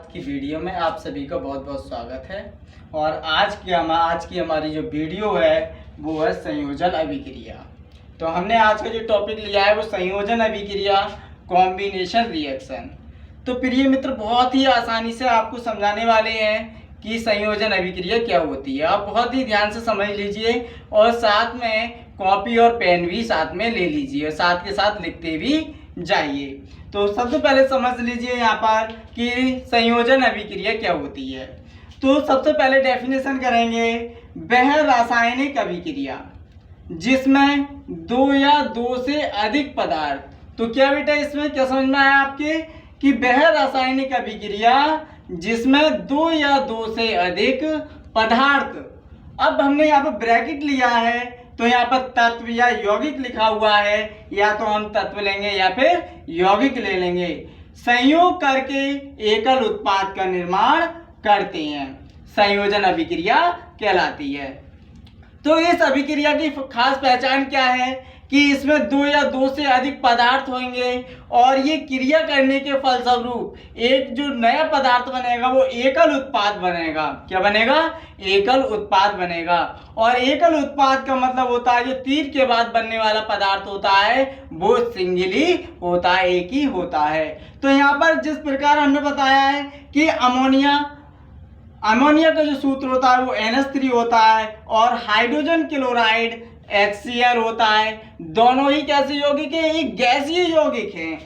की वीडियो में आप सभी का बहुत बहुत स्वागत है। और आज की हमारी जो वीडियो है वो है संयोजन अभिक्रिया। तो हमने आज का जो टॉपिक लिया है वो संयोजन अभिक्रिया, कॉम्बिनेशन रिएक्शन। तो प्रिय मित्र, बहुत ही आसानी से आपको समझाने वाले हैं कि संयोजन अभिक्रिया क्या होती है। आप बहुत ही ध्यान से समझ लीजिए और साथ में कॉपी और पेन भी साथ में ले लीजिए और साथ के साथ लिखते भी जाइए। तो सबसे पहले समझ लीजिए यहाँ पर कि संयोजन अभिक्रिया क्या होती है। तो सबसे पहले डेफिनेशन करेंगे, वह रासायनिक अभिक्रिया जिसमें दो या दो से अधिक पदार्थ। तो क्या बेटा इसमें क्या समझ में आया आपके कि वह रासायनिक अभिक्रिया जिसमें दो या दो से अधिक पदार्थ। अब हमने यहाँ पर ब्रैकेट लिया है तो यहाँ पर तत्व या यौगिक लिखा हुआ है, या तो हम तत्व लेंगे या फिर यौगिक ले लेंगे, संयोग करके एकल उत्पाद का निर्माण करते हैं, संयोजन अभिक्रिया कहलाती है। तो इस अभिक्रिया की खास पहचान क्या है कि इसमें दो या दो से अधिक पदार्थ होंगे और ये क्रिया करने के फलस्वरूप एक जो नया पदार्थ बनेगा वो एकल उत्पाद बनेगा। क्या बनेगा? एकल उत्पाद बनेगा। और एकल उत्पाद का मतलब होता है जो तीर के बाद बनने वाला पदार्थ होता है वो सिंगल ही होता है, एक ही होता है। तो यहाँ पर जिस प्रकार हमने बताया है कि अमोनिया का जो सूत्र होता है वो NH3 होता है और हाइड्रोजन क्लोराइड HCl होता है। दोनों ही कैसे यौगिक हैं? ये गैसीय यौगिक हैं।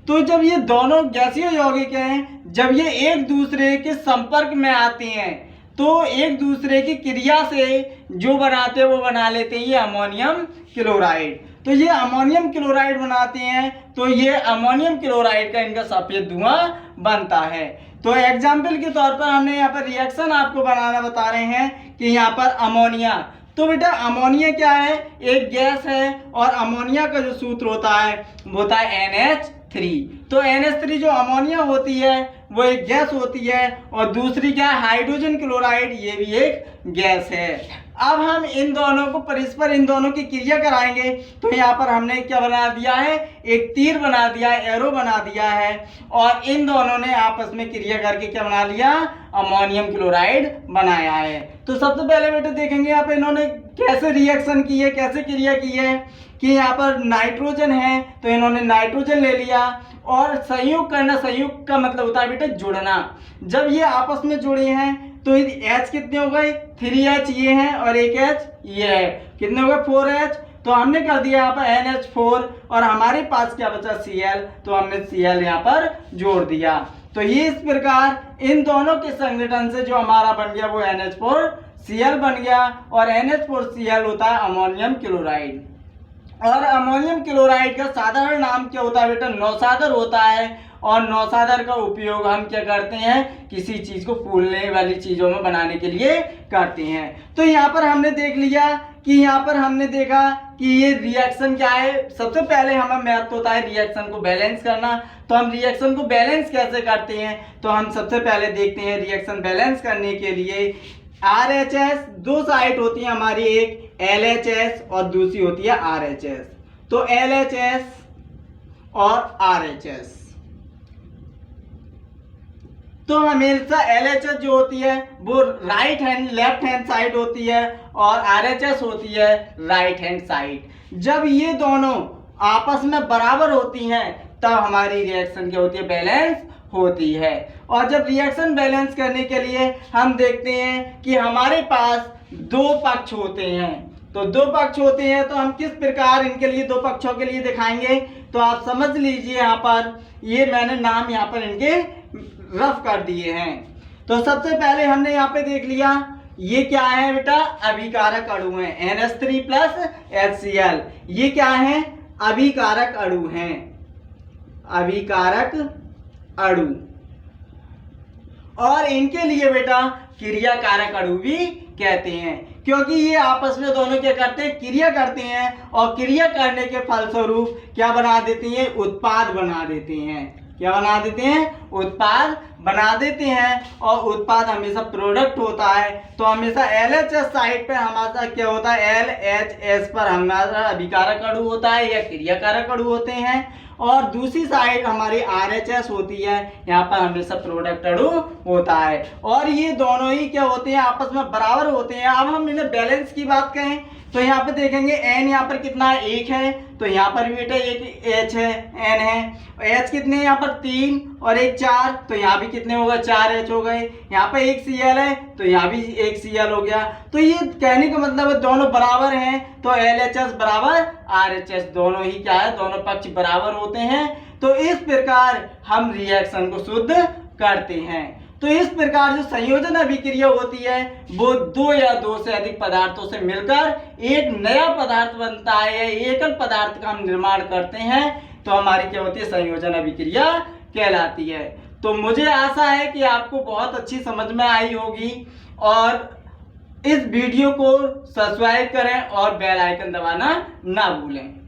तो जब ये दोनों गैसीय यौगिक हैं, जब ये एक दूसरे के संपर्क में आते हैं तो एक दूसरे की क्रिया से जो बनाते हैं वो बना लेते हैं ये अमोनियम क्लोराइड। तो ये अमोनियम क्लोराइड बनाते हैं तो ये अमोनियम क्लोराइड का इनका सफेद धुआं बनता है। तो एग्जाम्पल के तौर पर हमने यहाँ पर रिएक्शन आपको बनाना बता रहे हैं कि यहाँ पर अमोनिया। तो बेटा अमोनिया क्या है? एक गैस है और अमोनिया का जो सूत्र होता है वो होता है NH3। तो NH3 जो अमोनिया होती है वो एक गैस होती है और दूसरी क्या है? हाइड्रोजन क्लोराइड, ये भी एक गैस है। अब हम इन दोनों को परस्पर इन दोनों की क्रिया कराएंगे। तो यहाँ पर हमने क्या बना दिया है? एक तीर बना दिया है, एरो बना दिया है और इन दोनों ने आपस में क्रिया करके क्या बना लिया? अमोनियम क्लोराइड बनाया है। तो सबसे पहले बेटे देखेंगे यहाँ पे इन्होंने कैसे रिएक्शन की है, कैसे क्रिया की है कि यहाँ पर नाइट्रोजन है तो इन्होंने नाइट्रोजन ले लिया और संयोग करना। संयोग का मतलब होता है बेटा जुड़ना। जब ये आपस में जुड़े हैं तो H कितने हो गए? 3H ये हैं और एक H ये है, कितने हो गए? 4H। तो हमने कर दिया यहाँ पर NH4 और हमारे पास क्या बचा? Cl। तो हमने Cl यहाँ पर जोड़ दिया। तो ये इस प्रकार इन दोनों के संगठन से जो हमारा बन गया वो NH4Cl बन गया और NH4Cl होता है अमोनियम क्लोराइड। और अमोनियम क्लोराइड का साधारण नाम क्या होता है बेटा? नौसादर होता है। और नौसादर का उपयोग हम क्या करते हैं? किसी चीज को फूलने वाली चीजों में बनाने के लिए करते हैं। तो यहाँ पर हमने देख लिया कि यहाँ पर हमने देखा कि ये रिएक्शन क्या है। सबसे पहले हमें मैथ होता है रिएक्शन को बैलेंस करना। तो हम रिएक्शन को बैलेंस कैसे करते हैं? तो हम सबसे पहले देखते हैं रिएक्शन बैलेंस करने के लिए RHS, दो साइड होती है हमारी, एक LHS और दूसरी होती है RHS। तो LHS और RHS, तो हमेशा LHS जो होती है वो लेफ्ट हैंड साइड होती है और RHS होती है राइट हैंड साइड। जब ये दोनों आपस में बराबर होती हैं तब हमारी रिएक्शन क्या होती है? बैलेंस होती है। और जब रिएक्शन बैलेंस करने के लिए हम देखते हैं कि हमारे पास दो पक्ष होते हैं। तो दो पक्ष होते हैं तो हम किस प्रकार इनके लिए दो पक्षों के लिए दिखाएंगे? तो आप समझ लीजिए यहाँ पर ये मैंने नाम यहाँ पर इनके रफ कर दिए हैं। तो सबसे पहले हमने यहाँ पे देख लिया ये क्या है बेटा? अभिकारक अणु है NH3 प्लस HCl। ये क्या है? अभिकारक अणु हैं, अभिकारक अणु। और इनके लिए बेटा क्रियाकारक अणु भी कहते हैं क्योंकि ये आपस में दोनों क्या करते हैं? क्रिया करते हैं और क्रिया करने के फलस्वरूप क्या बना देते हैं? उत्पाद बना देते हैं। क्या बना देते हैं, उत्पाद बना देते हैं। और उत्पाद हमेशा प्रोडक्ट होता है, तो हमेशा LHS साइड पे हमारा क्या होता है, LHS पर हमारा अभिकारक अणु होता है या क्रियाकारक अणु होते हैं, और दूसरी साइड हमारी RHS होती है, यहाँ पर हमेशा प्रोडक्ट अणु होता है। और ये दोनों ही क्या होते हैं, आपस में बराबर होते हैं। अब हम इन्हें बैलेंस की बात करें तो यहाँ पे देखेंगे n यहाँ पर कितना है, 1 है, तो यहाँ पर भी बेटा एक H है, n है। H कितने हैं यहाँ पर, 3 और 1 4, तो यहाँ भी कितने होगा, 4 H हो गए। यहाँ पे एक Cl है तो यहाँ भी एक Cl हो गया। तो ये कहने का मतलब है दोनों बराबर हैं, तो LHS बराबर RHS, दोनों ही क्या है, दोनों पक्ष बराबर होते हैं। तो इस प्रकार हम रिएक्शन को शुद्ध करते हैं। तो इस प्रकार जो संयोजन अभिक्रिया होती है वो 2 या 2 से अधिक पदार्थों से मिलकर एक नया पदार्थ बनता है, या एकल पदार्थ का हम निर्माण करते हैं, तो हमारी क्या होती है, संयोजन अभिक्रिया कहलाती है। तो मुझे आशा है कि आपको बहुत अच्छी समझ में आई होगी, और इस वीडियो को सब्सक्राइब करें और बेल आइकन दबाना ना भूलें।